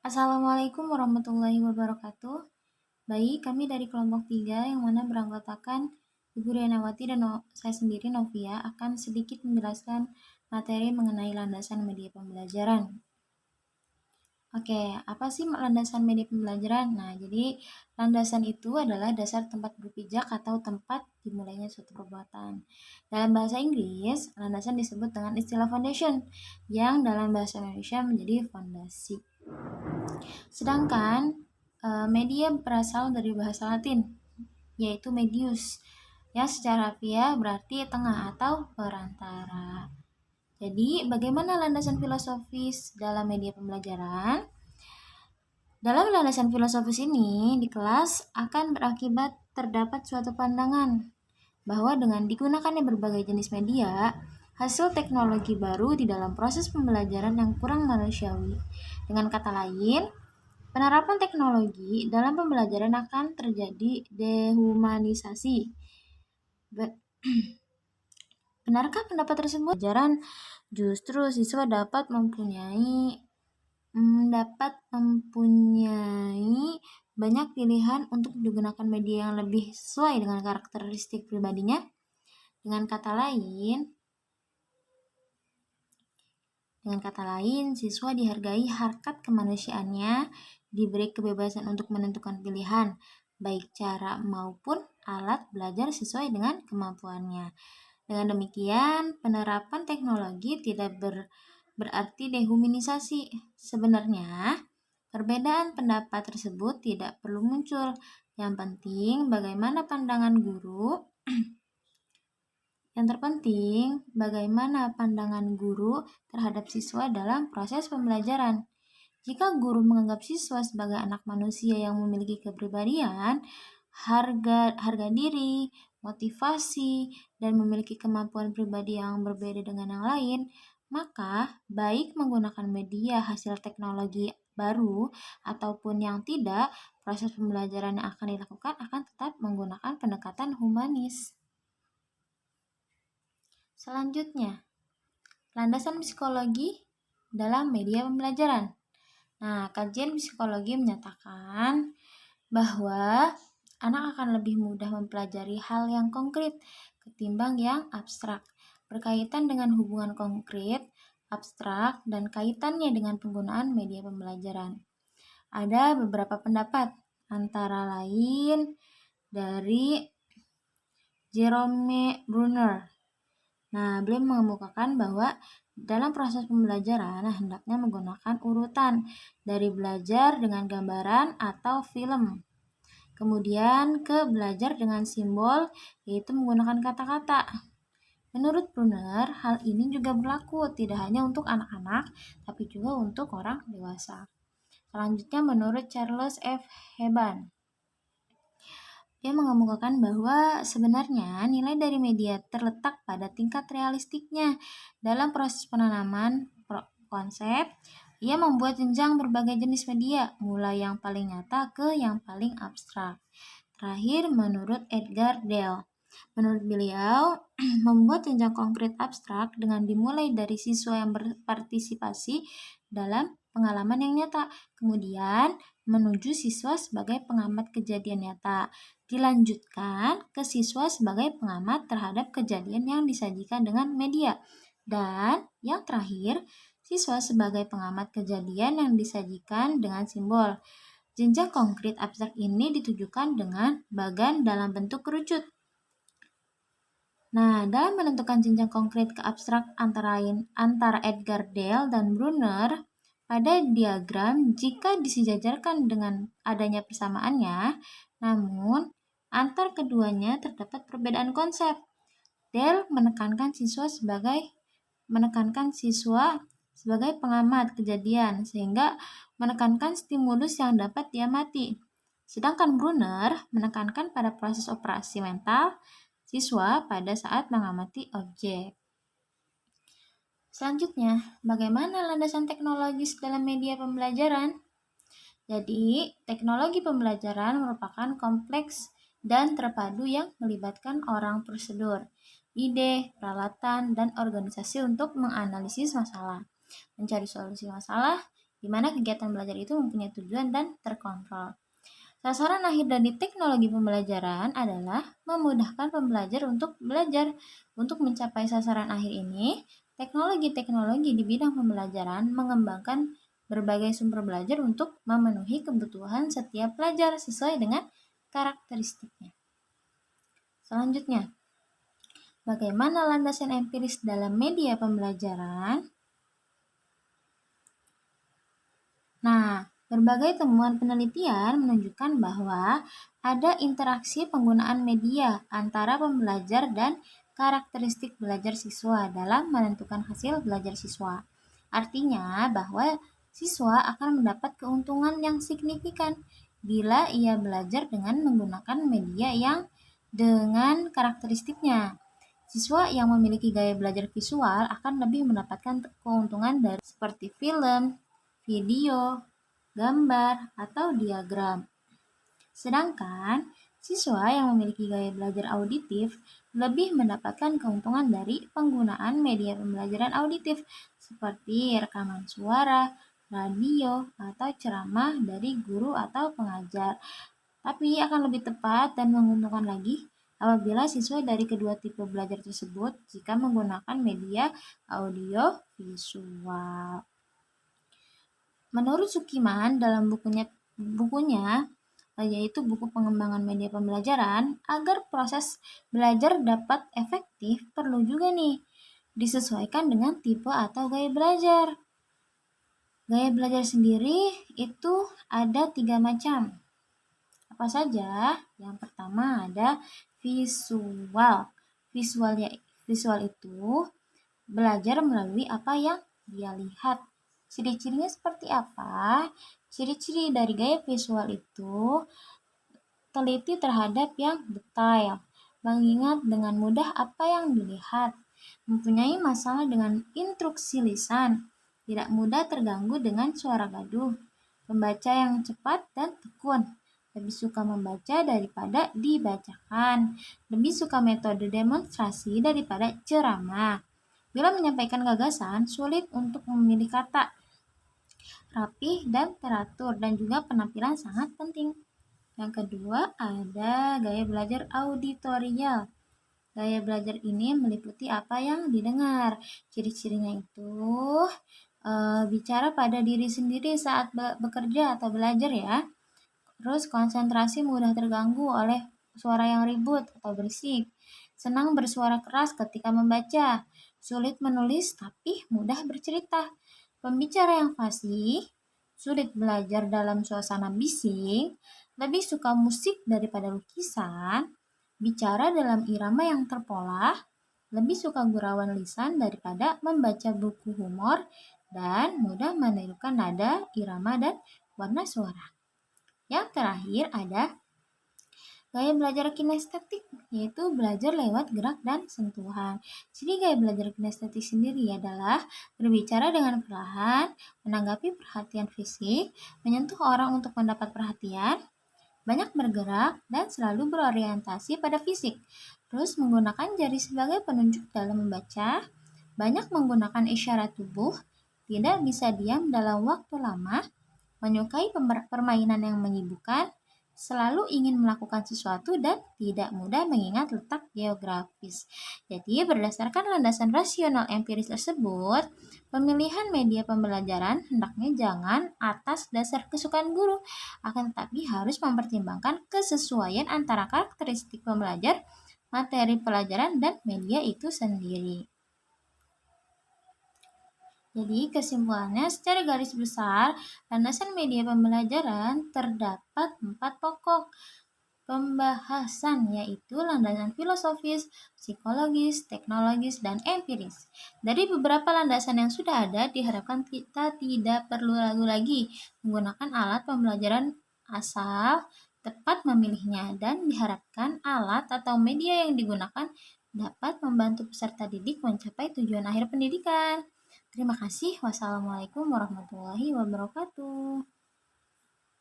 Assalamualaikum warahmatullahi wabarakatuh. Baik, kami dari kelompok 3 yang mana beranggotakan Ibu Rianawati dan saya sendiri Novia akan sedikit menjelaskan materi mengenai landasan media pembelajaran. Oke, apa sih landasan media pembelajaran? Nah, jadi landasan itu adalah dasar tempat berpijak atau tempat dimulainya suatu perbuatan. Dalam bahasa Inggris, landasan disebut dengan istilah foundation, yang dalam bahasa Indonesia menjadi fondasi. Sedangkan media berasal dari bahasa Latin, yaitu medius, yang secara harfiah berarti tengah atau perantara. Jadi, bagaimana landasan filosofis dalam media pembelajaran? Dalam landasan filosofis ini, di kelas akan berakibat terdapat suatu pandangan bahwa dengan digunakannya berbagai jenis media, hasil teknologi baru di dalam proses pembelajaran yang kurang manusiawi. Dengan kata lain, penerapan teknologi dalam pembelajaran akan terjadi dehumanisasi. Benarkah pendapat tersebut? Pembelajaran justru siswa dapat mempunyai banyak pilihan untuk digunakan media yang lebih sesuai dengan karakteristik pribadinya. Dengan kata lain, siswa dihargai harkat kemanusiaannya, diberi kebebasan untuk menentukan pilihan, baik cara maupun alat belajar sesuai dengan kemampuannya. Dengan demikian, penerapan teknologi tidak berarti dehumanisasi. Sebenarnya, perbedaan pendapat tersebut tidak perlu muncul. Yang penting, bagaimana pandangan guru terhadap siswa dalam proses pembelajaran. Jika guru menganggap siswa sebagai anak manusia yang memiliki kepribadian, harga diri, motivasi, dan memiliki kemampuan pribadi yang berbeda dengan yang lain, maka baik menggunakan media hasil teknologi baru ataupun yang tidak, proses pembelajaran yang akan dilakukan akan tetap menggunakan pendekatan humanis. Selanjutnya, landasan psikologi dalam media pembelajaran. Nah, kajian psikologi menyatakan bahwa anak akan lebih mudah mempelajari hal yang konkret ketimbang yang abstrak, berkaitan dengan hubungan konkret, abstrak, dan kaitannya dengan penggunaan media pembelajaran. Ada beberapa pendapat, antara lain dari Jerome Bruner. Nah, beliau mengemukakan bahwa dalam proses pembelajaran hendaknya menggunakan urutan dari belajar dengan gambaran atau film, kemudian ke belajar dengan simbol, yaitu menggunakan kata-kata. Menurut Bruner, hal ini juga berlaku tidak hanya untuk anak-anak, tapi juga untuk orang dewasa. Selanjutnya, menurut Charles F. Heban, dia mengemukakan bahwa sebenarnya nilai dari media terletak pada tingkat realistiknya. Dalam proses penanaman konsep, ia membuat jenjang berbagai jenis media, mulai yang paling nyata ke yang paling abstrak. Terakhir, menurut Edgar Dale, menurut beliau, membuat jenjang konkret abstrak dengan dimulai dari siswa yang berpartisipasi dalam pengalaman yang nyata, kemudian menuju siswa sebagai pengamat kejadian nyata, dilanjutkan ke siswa sebagai pengamat terhadap kejadian yang disajikan dengan media, dan yang terakhir, siswa sebagai pengamat kejadian yang disajikan dengan simbol. Jenjang konkret abstrak ini ditujukan dengan bagan dalam bentuk kerucut. Nah, dalam menentukan jenjang konkret ke abstrak antara Edgar Dale dan Bruner, pada diagram jika disejajarkan dengan adanya persamaannya, namun antar keduanya terdapat perbedaan konsep. Dale menekankan siswa sebagai pengamat kejadian, sehingga menekankan stimulus yang dapat diamati. Sedangkan Bruner menekankan pada proses operasi mental siswa pada saat mengamati objek. Selanjutnya, bagaimana landasan teknologis dalam media pembelajaran? Jadi, teknologi pembelajaran merupakan kompleks dan terpadu yang melibatkan orang, prosedur, ide, peralatan, dan organisasi untuk menganalisis masalah, mencari solusi masalah, di mana kegiatan belajar itu mempunyai tujuan dan terkontrol. Sasaran akhir dari teknologi pembelajaran adalah memudahkan pembelajar untuk belajar. Untuk mencapai sasaran akhir ini, teknologi-teknologi di bidang pembelajaran mengembangkan berbagai sumber belajar untuk memenuhi kebutuhan setiap pelajar sesuai dengan karakteristiknya. Selanjutnya, bagaimana landasan empiris dalam media pembelajaran? Nah, berbagai temuan penelitian menunjukkan bahwa ada interaksi penggunaan media antara pembelajar dan karakteristik belajar siswa dalam menentukan hasil belajar siswa. Artinya bahwa siswa akan mendapat keuntungan yang signifikan bila ia belajar dengan menggunakan media yang dengan karakteristiknya. Siswa yang memiliki gaya belajar visual akan lebih mendapatkan keuntungan dari seperti film, video, gambar, atau diagram. Sedangkan siswa yang memiliki gaya belajar auditif lebih mendapatkan keuntungan dari penggunaan media pembelajaran auditif seperti rekaman suara, radio, atau ceramah dari guru atau pengajar. Tapi akan lebih tepat dan menguntungkan lagi apabila siswa dari kedua tipe belajar tersebut jika menggunakan media audio visual. Menurut Sukiman dalam bukunya yaitu buku pengembangan media pembelajaran, agar proses belajar dapat efektif perlu juga nih disesuaikan dengan tipe atau gaya belajar. Gaya belajar sendiri itu ada 3 macam. Apa saja? Yang pertama ada visual. Visual itu belajar melalui apa yang dia lihat. Ciri-cirinya seperti apa? Ciri-ciri dari gaya visual itu teliti terhadap yang detail, mengingat dengan mudah apa yang dilihat, mempunyai masalah dengan instruksi lisan, tidak mudah terganggu dengan suara gaduh, pembaca yang cepat dan tekun, lebih suka membaca daripada dibacakan, lebih suka metode demonstrasi daripada ceramah. Bila menyampaikan gagasan, sulit untuk memilih kata, rapih dan teratur, dan juga penampilan sangat penting. Yang kedua ada gaya belajar auditorial. Gaya belajar ini meliputi apa yang didengar. Ciri-cirinya itu bicara pada diri sendiri saat bekerja atau belajar ya. Terus konsentrasi mudah terganggu oleh suara yang ribut atau berisik. Senang bersuara keras ketika membaca. Sulit menulis tapi mudah bercerita. Pembicara yang fasih, sulit belajar dalam suasana bising, lebih suka musik daripada lukisan, bicara dalam irama yang terpola, lebih suka gurauan lisan daripada membaca buku humor, dan mudah menirukan nada, irama, dan warna suara. Yang terakhir ada gaya belajar kinestetik, yaitu belajar lewat gerak dan sentuhan. Jadi gaya belajar kinestetik sendiri adalah berbicara dengan perlahan, menanggapi perhatian fisik, menyentuh orang untuk mendapat perhatian, banyak bergerak, dan selalu berorientasi pada fisik. Terus menggunakan jari sebagai penunjuk dalam membaca, banyak menggunakan isyarat tubuh, tidak bisa diam dalam waktu lama, menyukai permainan yang menyibukkan, selalu ingin melakukan sesuatu, dan tidak mudah mengingat letak geografis. Jadi berdasarkan landasan rasional empiris tersebut, pemilihan media pembelajaran hendaknya jangan atas dasar kesukaan guru, akan tetapi harus mempertimbangkan kesesuaian antara karakteristik pembelajar, materi pelajaran, dan media itu sendiri. Jadi kesimpulannya secara garis besar, landasan media pembelajaran terdapat 4 pokok pembahasan, yaitu landasan filosofis, psikologis, teknologis, dan empiris. Dari beberapa landasan yang sudah ada, diharapkan kita tidak perlu ragu lagi menggunakan alat pembelajaran asal tepat memilihnya, dan diharapkan alat atau media yang digunakan dapat membantu peserta didik mencapai tujuan akhir pendidikan. Terima kasih. Wassalamualaikum warahmatullahi wabarakatuh.